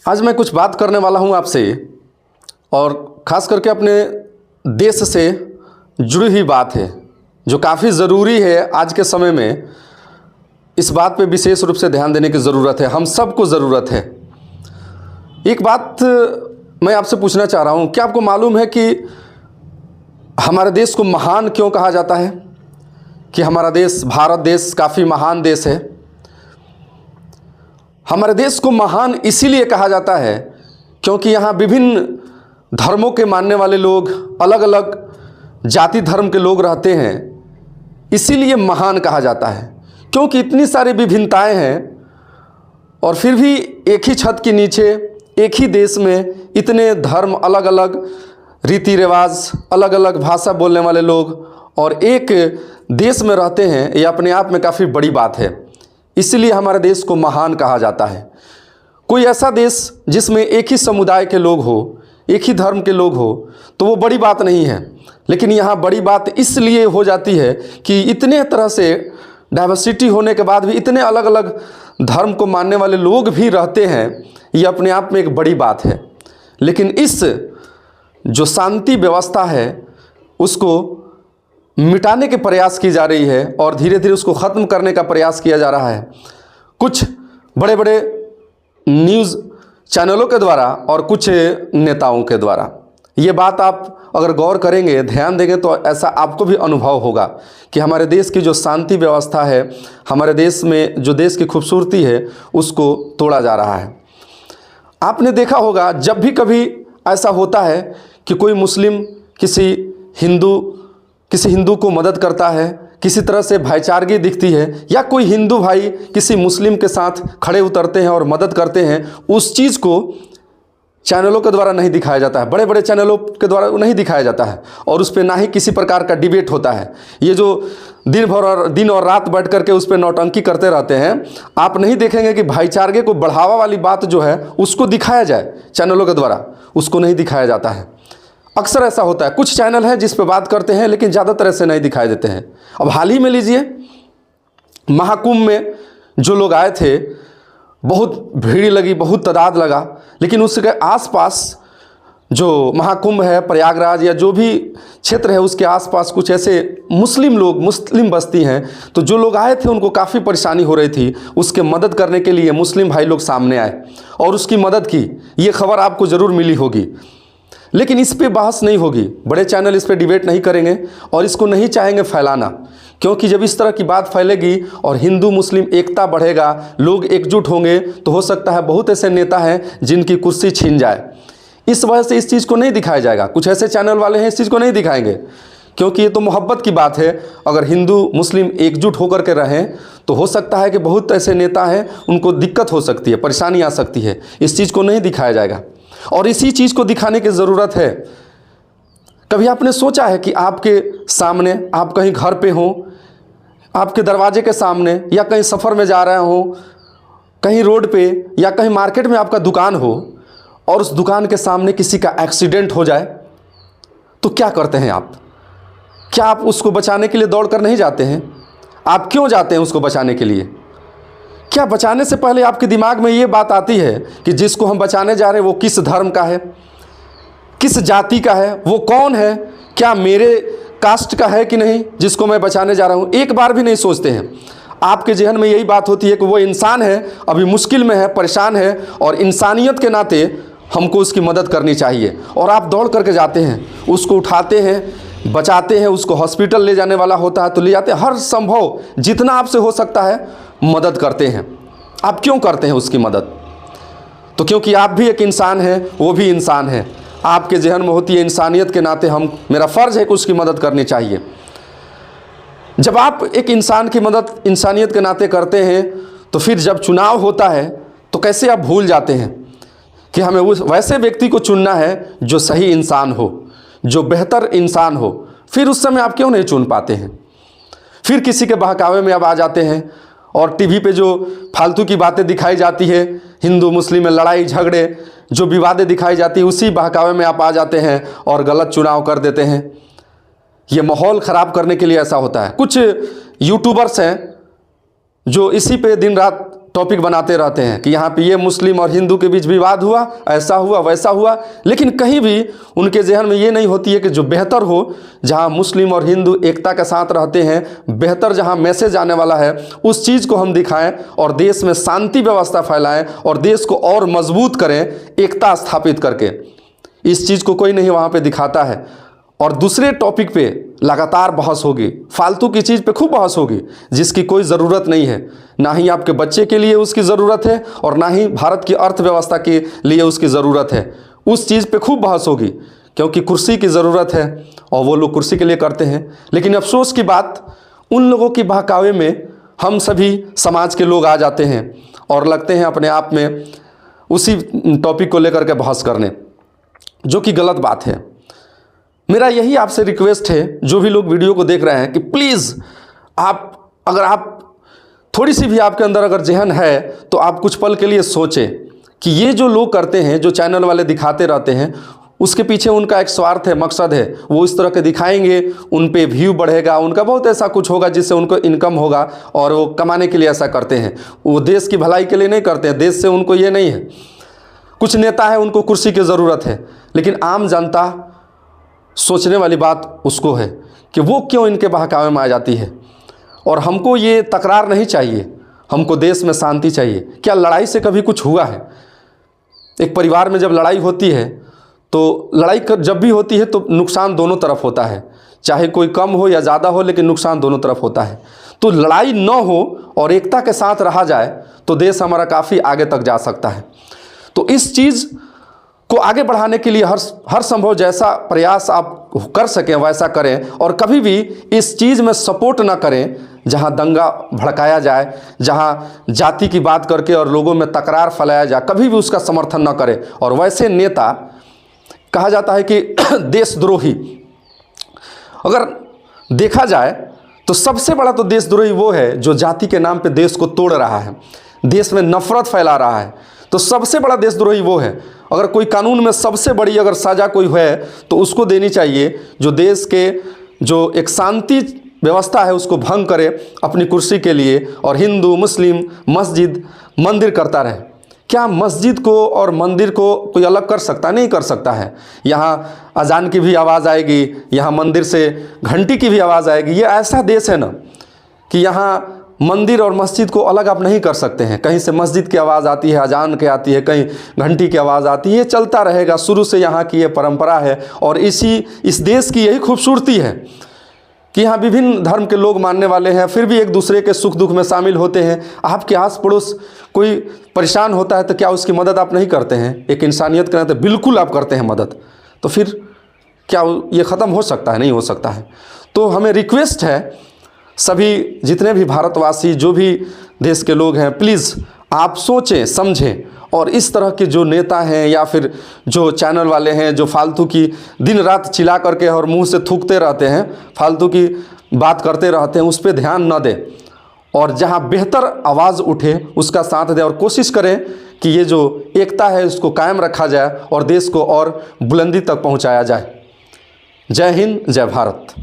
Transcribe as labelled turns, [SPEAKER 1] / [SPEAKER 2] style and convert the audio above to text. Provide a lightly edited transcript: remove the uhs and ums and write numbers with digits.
[SPEAKER 1] आज मैं कुछ बात करने वाला हूं आपसे, और ख़ास करके अपने देश से जुड़ी हुई बात है जो काफ़ी ज़रूरी है। आज के समय में इस बात पे विशेष रूप से ध्यान देने की ज़रूरत है, हम सबको ज़रूरत है। एक बात मैं आपसे पूछना चाह रहा हूं, क्या आपको मालूम है कि हमारे देश को महान क्यों कहा जाता है? कि हमारा देश, भारत देश काफ़ी महान देश है। हमारे देश को महान इसीलिए कहा जाता है क्योंकि यहाँ विभिन्न धर्मों के मानने वाले लोग, अलग अलग जाति धर्म के लोग रहते हैं, इसीलिए महान कहा जाता है। क्योंकि इतनी सारी विभिन्नताएं हैं और फिर भी एक ही छत के नीचे, एक ही देश में इतने धर्म, अलग अलग रीति रिवाज, अलग अलग भाषा बोलने वाले लोग और एक देश में रहते हैं, ये अपने आप में काफ़ी बड़ी बात है। इसलिए हमारे देश को महान कहा जाता है। कोई ऐसा देश जिसमें एक ही समुदाय के लोग हो, एक ही धर्म के लोग हो, तो वो बड़ी बात नहीं है। लेकिन यहाँ बड़ी बात इसलिए हो जाती है कि इतने तरह से डाइवर्सिटी होने के बाद भी इतने अलग अलग धर्म को मानने वाले लोग भी रहते हैं, ये अपने आप में एक बड़ी बात है। लेकिन इस जो शांति व्यवस्था है उसको मिटाने के प्रयास की जा रही है और धीरे धीरे उसको ख़त्म करने का प्रयास किया जा रहा है, कुछ बड़े बड़े न्यूज़ चैनलों के द्वारा और कुछ नेताओं के द्वारा। ये बात आप अगर गौर करेंगे, ध्यान देंगे, तो ऐसा आपको भी अनुभव होगा कि हमारे देश की जो शांति व्यवस्था है, हमारे देश में जो देश की खूबसूरती है, उसको तोड़ा जा रहा है। आपने देखा होगा जब भी कभी ऐसा होता है कि कोई मुस्लिम किसी हिंदू को मदद करता है, किसी तरह से भाईचारगी दिखती है, या कोई हिंदू भाई किसी मुस्लिम के साथ खड़े उतरते हैं और मदद करते हैं, उस चीज़ को चैनलों के द्वारा नहीं दिखाया जाता है, बड़े बड़े चैनलों के द्वारा नहीं दिखाया जाता है, और उस पर ना ही किसी प्रकार का डिबेट होता है। ये जो दिन और रात बैठ करके उस पर नौटंकी करते रहते हैं, आप नहीं देखेंगे कि भाईचारगे को बढ़ावा वाली बात जो है उसको दिखाया जाए चैनलों के द्वारा, उसको नहीं दिखाया जाता है। अक्सर ऐसा होता है, कुछ चैनल हैं जिस पे बात करते हैं लेकिन ज़्यादातर ऐसे नहीं दिखाई देते हैं। अब हाल ही में लीजिए, महाकुंभ में जो लोग आए थे, बहुत भीड़ लगी, बहुत तादाद लगा, लेकिन उसके आसपास जो महाकुंभ है, प्रयागराज या जो भी क्षेत्र है, उसके आसपास कुछ ऐसे मुस्लिम बस्ती हैं, तो जो लोग आए थे उनको काफ़ी परेशानी हो रही थी। उसके मदद करने के लिए मुस्लिम भाई लोग सामने आए और उसकी मदद की। ये खबर आपको ज़रूर मिली होगी, लेकिन इस पे बहस नहीं होगी, बड़े चैनल इस पे डिबेट नहीं करेंगे और इसको नहीं चाहेंगे फैलाना, क्योंकि जब इस तरह की बात फैलेगी और हिंदू मुस्लिम एकता बढ़ेगा, लोग एकजुट होंगे, तो हो सकता है बहुत ऐसे नेता हैं जिनकी कुर्सी छीन जाए। इस वजह से इस चीज़ को नहीं दिखाया जाएगा। कुछ ऐसे चैनल वाले हैं इस चीज़ को नहीं दिखाएंगे, क्योंकि ये तो मोहब्बत की बात है। अगर हिंदू मुस्लिम एकजुट होकर के रहें तो हो सकता है कि बहुत ऐसे नेता हैं उनको दिक्कत हो सकती है, परेशानी आ सकती है। इस चीज़ को नहीं दिखाया जाएगा और इसी चीज़ को दिखाने की ज़रूरत है। कभी आपने सोचा है कि आपके सामने, आप कहीं घर पे हो, आपके दरवाजे के सामने, या कहीं सफ़र में जा रहे हो, कहीं रोड पे या कहीं मार्केट में आपका दुकान हो और उस दुकान के सामने किसी का एक्सीडेंट हो जाए, तो क्या करते हैं आप? क्या आप उसको बचाने के लिए दौड़ कर नहीं जाते हैं? आप क्यों जाते हैं उसको बचाने के लिए? क्या बचाने से पहले आपके दिमाग में ये बात आती है कि जिसको हम बचाने जा रहे हैं वो किस धर्म का है, किस जाति का है, वो कौन है, क्या मेरे कास्ट का है कि नहीं जिसको मैं बचाने जा रहा हूँ? एक बार भी नहीं सोचते हैं। आपके जहन में यही बात होती है कि वो इंसान है, अभी मुश्किल में है, परेशान है, और इंसानियत के नाते हमको उसकी मदद करनी चाहिए, और आप दौड़ करके जाते हैं, उसको उठाते हैं, बचाते हैं, उसको हॉस्पिटल ले जाने वाला होता है तो ले जाते हैं, हर संभव जितना आपसे हो सकता है मदद करते हैं। आप क्यों करते हैं उसकी मदद? तो क्योंकि आप भी एक इंसान हैं, वो भी इंसान है। आपके जहन में होती है इंसानियत के नाते मेरा फ़र्ज़ है कि उसकी मदद करनी चाहिए। जब आप एक इंसान की मदद इंसानियत के नाते करते हैं, तो फिर जब चुनाव होता है तो कैसे आप भूल जाते हैं कि हमें उस वैसे व्यक्ति को चुनना है जो सही इंसान हो, जो बेहतर इंसान हो। फिर उस समय आप क्यों नहीं चुन पाते हैं? फिर किसी के बहकावे में आप आ जाते हैं और टीवी पे जो फालतू की बातें दिखाई जाती है, हिंदू मुस्लिम में लड़ाई झगड़े, जो विवादें दिखाई जाती है, उसी बहकावे में आप आ जाते हैं और गलत चुनाव कर देते हैं। ये माहौल ख़राब करने के लिए ऐसा होता है। कुछ यूट्यूबर्स हैं जो इसी पे दिन रात टॉपिक बनाते रहते हैं कि यहाँ पे ये मुस्लिम और हिंदू के बीच विवाद हुआ, ऐसा हुआ वैसा हुआ, लेकिन कहीं भी उनके जहन में ये नहीं होती है कि जो बेहतर हो, जहाँ मुस्लिम और हिंदू एकता के साथ रहते हैं, बेहतर जहाँ मैसेज आने वाला है उस चीज़ को हम दिखाएं और देश में शांति व्यवस्था फैलाएं और देश को और मजबूत करें एकता स्थापित करके। इस चीज़ को कोई नहीं वहाँ पे दिखाता है और दूसरे टॉपिक पे लगातार बहस होगी, फालतू की चीज़ पे खूब बहस होगी जिसकी कोई ज़रूरत नहीं है। ना ही आपके बच्चे के लिए उसकी ज़रूरत है और ना ही भारत की अर्थव्यवस्था के लिए उसकी ज़रूरत है। उस चीज़ पे खूब बहस होगी क्योंकि कुर्सी की ज़रूरत है और वो लोग कुर्सी के लिए करते हैं। लेकिन अफसोस की बात, उन लोगों की बहकावे में हम सभी समाज के लोग आ जाते हैं और लगते हैं अपने आप में उसी टॉपिक को लेकर के बहस करने, जो कि गलत बात है। मेरा यही आपसे रिक्वेस्ट है, जो भी लोग वीडियो को देख रहे हैं, कि प्लीज़ अगर आप थोड़ी सी भी आपके अंदर अगर जहन है तो आप कुछ पल के लिए सोचें कि ये जो लोग करते हैं, जो चैनल वाले दिखाते रहते हैं, उसके पीछे उनका एक स्वार्थ है, मकसद है। वो इस तरह के दिखाएंगे, उन पे व्यू बढ़ेगा, उनका बहुत ऐसा कुछ होगा जिससे उनको इनकम होगा और वो कमाने के लिए ऐसा करते हैं। वो देश की भलाई के लिए नहीं करते हैं, देश से उनको ये नहीं है। कुछ नेता है, उनको कुर्सी की ज़रूरत है, लेकिन आम जनता सोचने वाली बात उसको है कि वो क्यों इनके बहकावे में आ जाती है। और हमको ये तकरार नहीं चाहिए, हमको देश में शांति चाहिए। क्या लड़ाई से कभी कुछ हुआ है? एक परिवार में जब लड़ाई होती है तो लड़ाई जब भी होती है तो नुकसान दोनों तरफ होता है, चाहे कोई कम हो या ज़्यादा हो, लेकिन नुकसान दोनों तरफ होता है। तो लड़ाई न हो और एकता के साथ रहा जाए तो देश हमारा काफ़ी आगे तक जा सकता है। तो इस चीज़ को आगे बढ़ाने के लिए हर संभव जैसा प्रयास आप कर सकें वैसा करें और कभी भी इस चीज़ में सपोर्ट ना करें जहां दंगा भड़काया जाए, जहां जाति की बात करके और लोगों में तकरार फैलाया जाए, कभी भी उसका समर्थन ना करें। और वैसे नेता, कहा जाता है कि देशद्रोही, अगर देखा जाए तो सबसे बड़ा तो देशद्रोही वो है जो जाति के नाम पे देश को तोड़ रहा है, देश में नफरत फैला रहा है। तो सबसे बड़ा देशद्रोही वो है। अगर कोई कानून में सबसे बड़ी अगर सज़ा कोई है तो उसको देनी चाहिए जो देश के जो एक शांति व्यवस्था है उसको भंग करे अपनी कुर्सी के लिए और हिंदू, मुस्लिम, मस्जिद, मंदिर करता रहे। क्या मस्जिद को और मंदिर को कोई अलग कर सकता? नहीं कर सकता है। यहाँ अजान की भी आवाज़ आएगी, यहाँ मंदिर से घंटी की भी आवाज़ आएगी। ये ऐसा देश है ना कि यहाँ मंदिर और मस्जिद को अलग आप नहीं कर सकते हैं। कहीं से मस्जिद की आवाज़ आती है, अजान की आती है, कहीं घंटी की आवाज़ आती है, ये चलता रहेगा। शुरू से यहाँ की ये परंपरा है और इस देश की यही खूबसूरती है कि यहाँ विभिन्न धर्म के लोग मानने वाले हैं, फिर भी एक दूसरे के सुख दुख में शामिल होते हैं। आपके आस पड़ोस कोई परेशान होता है तो क्या उसकी मदद आप नहीं करते हैं? एक इंसानियत के नाते बिल्कुल आप करते हैं मदद। तो फिर क्या ये ख़त्म हो सकता है? नहीं हो सकता है। तो हमें रिक्वेस्ट है, सभी जितने भी भारतवासी, जो भी देश के लोग हैं, प्लीज़ आप सोचें समझें और इस तरह के जो नेता हैं या फिर जो चैनल वाले हैं जो फालतू की दिन रात चिल्ला करके और मुंह से थूकते रहते हैं, फालतू की बात करते रहते हैं, उस पर ध्यान न दें और जहां बेहतर आवाज़ उठे उसका साथ दें और कोशिश करें कि ये जो एकता है उसको कायम रखा जाए और देश को और बुलंदी तक पहुंचाया जाए। जय हिंद, जय भारत।